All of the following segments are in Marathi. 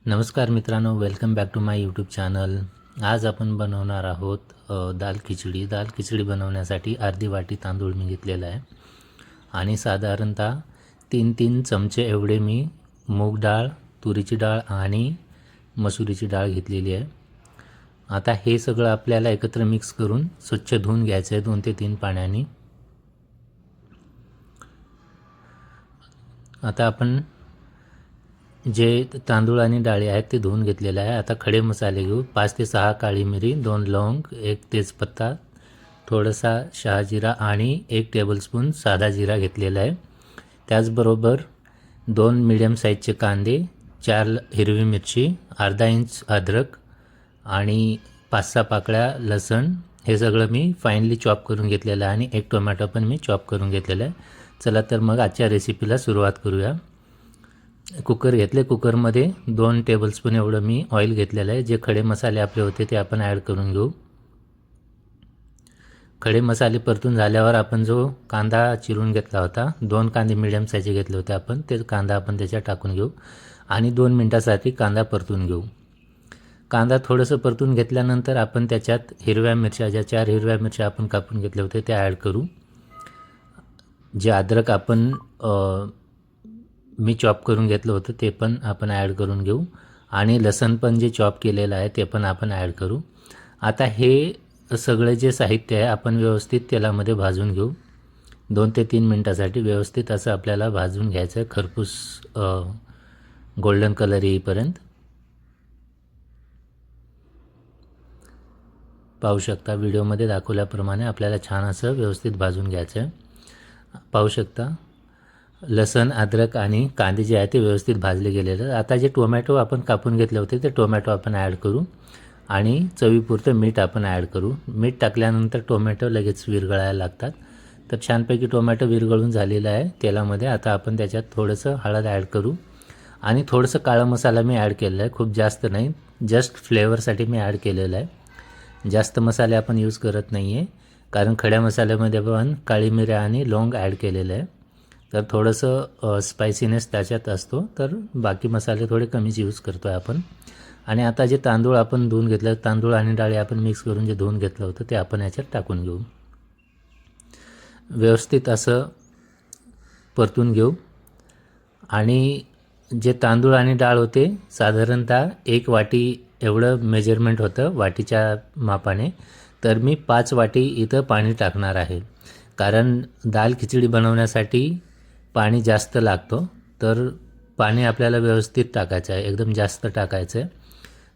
नमस्कार मित्रांनो, welcome back to my YouTube channel. आज आपण बनवणार आहोत दाल खिचडी. दाल खिचडी बनवण्यासाठी अर्धी वाटी तांदूळ मी घेतलेला आहे आणि साधारणतः 3 चमचे एवढे मी मूग डाळ, तुरीची डाळ आणि मसुरीची डाळ घेतलेली आहे. आता हे सगळं आपल्याला एकत्र मिक्स करून स्वच्छ धुवून घ्यायचं आहे 2 ते 3 पाण्याने. आता आपण जे तांदूळ आणि डाळी आहेत ते धुवून घेतलेले आहे. आता खडे मसाले घेऊ. 5 ते 6 काळी मिरी, 2 लवंग, 1 तेजपत्ता, थोडासा शहाजिरा आणि 1 टेबलस्पून साधा जिरा घेतलेला आहे. त्याचबरोबर 2 मीडियम साईजचे कांदे, 4 हिरवी मिरची, अर्धा इंच अद्रक आणि 5-6 पाकळ्या लसण, हे सगळं मी फाईनली चॉप करून घेतलेलं आहे आणि 1 टोमॅटो पण मी चॉप करून घेतलेला आहे. चला तर मग आजच्या रेसिपीला सुरुवात करूया. कुकर घेतले. कुकरमध्ये 2 टेबलस्पून एवढं मी ऑइल घेतलेलं आहे. जे खडे मसाले आपले होते ते आपण ॲड करून घेऊ. खडे मसाले परतून झाल्यावर आपण जो कांदा चिरून घेतला होता, 2 कांदे मीडियम साईजचे घेतले होते आपण, ते कांदा आपण त्याच्यात टाकून घेऊ आणि 2 मिनटासाठी कांदा परतून घेऊ. कांदा थोडंसं परतून घेतल्यानंतर आपण त्याच्यात हिरव्या मिरच्या, ज्या 4 हिरव्या मिरच्या आपण कापून घेतले होते त्या ॲड करू. जे अद्रक आपण मी चॉप करून घेतलं होतं ते पण आपण ॲड करून घेऊ आणि लसण पण जे चॉप केलेलं आहे ते पण आपण ॲड करू. आता हे सगळे जे साहित्य आहे आपण व्यवस्थित तेलामध्ये भाजून घेऊ. 2 ते 3 मिनटासाठी व्यवस्थित असं आपल्याला भाजून घ्यायचं आहे, खरपूस गोल्डन कलर येईपर्यंत. पाहू शकता व्हिडिओमध्ये दाखवल्याप्रमाणे आपल्याला छान असं व्यवस्थित भाजून घ्यायचं आहे. पाहू शकता लसण, अद्रक आणि कांदे जे आहे ते व्यवस्थित भाजले गेलेलं. आता जे टोमॅटो आपण कापून घेतले होते ते टोमॅटो आपण ॲड करू आणि चवीपुरतं मीठ आपण ॲड करू. मीठ टाकल्यानंतर टोमॅटो लगेच विरघळायला लागतात. तर छानपैकी टोमॅटो विरघळून झालेला आहे तेलामध्ये. आता आपण त्याच्यात थोडंसं हळद ॲड करू आणि थोडंसं काळा मसाला मी ॲड केलेला आहे, खूप जास्त नाही, जस्ट फ्लेवरसाठी मी ॲड केलेलं आहे. जास्त मसाले आपण यूज करत नाही आहे कारण खड्या मसाल्यामध्ये आपण काळी मिरी आणि लवंग ॲड केलेलं आहे. तर थोडंसं स्पायसीनेस त्याच्यात असतो, तर बाकी मसाले थोडे कमीच यूज करतो आहे आपण. आणि आता जे तांदूळ आपण धुवून घेतलं, तांदूळ आणि डाळी आपण मिक्स करून जे धुवून घेतलं होतं ते आपण याच्यात टाकून घेऊ. व्यवस्थित असं परतून घेऊ. आणि जे तांदूळ आणि डाळ होते साधारणतः 1 वाटी एवढं मेजरमेंट होतं वाटीच्या मापाने. तर मी 5 वाटी इथं पाणी टाकणार आहे कारण दाल खिचडी बनवण्यासाठी पाणी जास्त लागतो. तर पाणी आपल्याला व्यवस्थित टाकायचं आहे, एकदम जास्त टाकायचं आहे.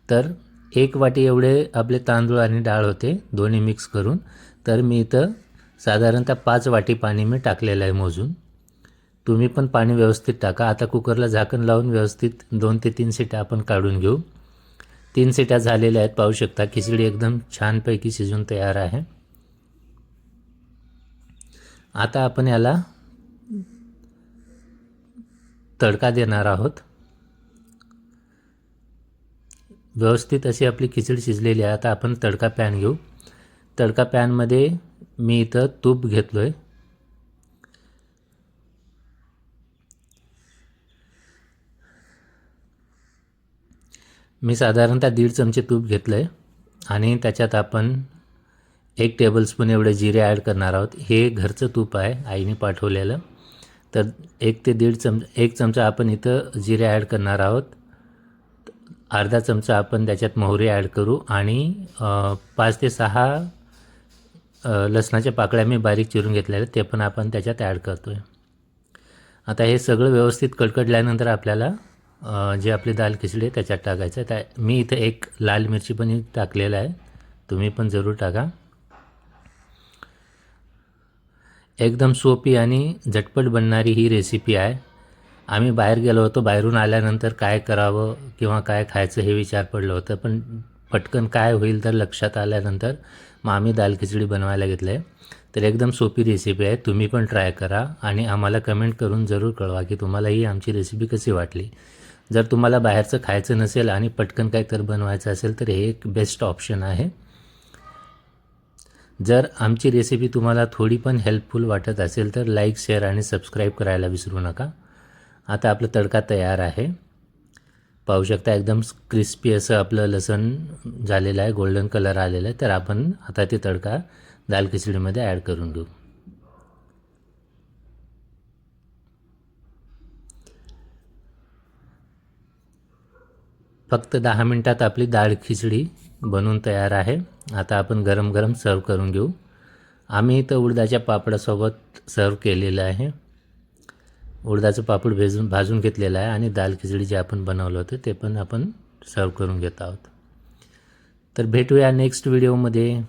तर 1 वाटी एवढे आपले तांदूळ आणि डाळ होते दोन्ही मिक्स करून. तर मी इथं साधारणतः 5 वाटी पाणी मी टाकलेलं आहे मोजून. तुम्ही पण पाणी व्यवस्थित टाका. आता कुकरला झाकण लावून व्यवस्थित 2 ते 3 शिट्या आपण काढून घेऊ. 3 शिट्या झालेल्या आहेत. पाहू शकता खिचडी एकदम छानपैकी शिजून तयार आहे. आता आपण याला तडका देणार आहोत. व्यवस्थित अशी आपली खिचडी शिजलेली आहे. आता आपण तडका पॅन घेऊ. तडका पॅनमध्ये मी इथं तूप घेतलो आहे. मी साधारणतः 1.5 चमचे तूप घेतलं आहे आणि त्याच्यात आपण 1 टेबलस्पून एवढे जिरे ॲड करणार आहोत. हे घरचं तूप आहे, आईने पाठवलेलं. तर 1 ते 1.5 चमचा आपण इथं जिरे ॲड करणार आहोत. अर्धा चमचा आपण त्याच्यात मोहरी ॲड करू आणि 5 ते 6 लसणाच्या पाकळ्या मी बारीक चिरून घेतलेल्या ते पण आपण त्याच्यात ॲड करतो आहे. आता हे सगळं व्यवस्थित कडकडल्यानंतर आपल्याला जे आपली दाल खिचडी आहे त्याच्यात टाकायचं आहे. मी इथं 1 लाल मिरची पण टाकलेला आहे, तुम्ही पण जरूर टाका. एकदम सोपी आणि झटपट बनणारी ही रेसिपी आहे. आम्ही बाहेर गेलो होतो, बाहेरून आल्यानंतर काय करावं किंवा काय खायचं हे विचार पडलं होतं, पण पटकन काय होईल तर लक्षात आल्यानंतर मग आम्ही दाल खिचडी बनवायला घेतलं आहे. तर एकदम सोपी रेसिपी आहे, तुम्ही पण ट्राय करा आणि आम्हाला कमेंट करून जरूर कळवा की तुम्हाला ही आमची रेसिपी कशी वाटली. जर तुम्हाला बाहेरचं खायचं नसेल आणि पटकन काय तर बनवायचं असेल तर हे एक बेस्ट ऑप्शन आहे. जर आमची रेसिपी तुम्हाला थोडी पण हेल्पफुल वाटत असेल तर लाईक, शेअर आणि सबस्क्राईब करायला विसरू नका. आता आपला तडका तयार आहे. पाहू शकता एकदम क्रिस्पी असं आपलं लसण झालेलं आहे, गोल्डन कलर आलेला आहे. तर आपण आता ते तडका दाल खिचडीमध्ये ॲड करून घेऊ. फक्त 10 मिनटात आपली डाळ खिचडी बनवून तयार आहे. आता आपण गरम गरम सर्व करून घेऊ. आम्ही इथं उडदाच्या पापडासोबत सर्व केलेलं आहे. उडदाचं पापड भाजून घेतलेलं आहे आणि दाल खिचडी जे आपण बनवलं होतं ते पण आपण सर्व करून घेत आहोत. तर भेटूया नेक्स्ट व्हिडिओमध्ये.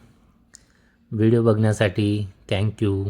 व्हिडिओ बघण्यासाठी थँक्यू.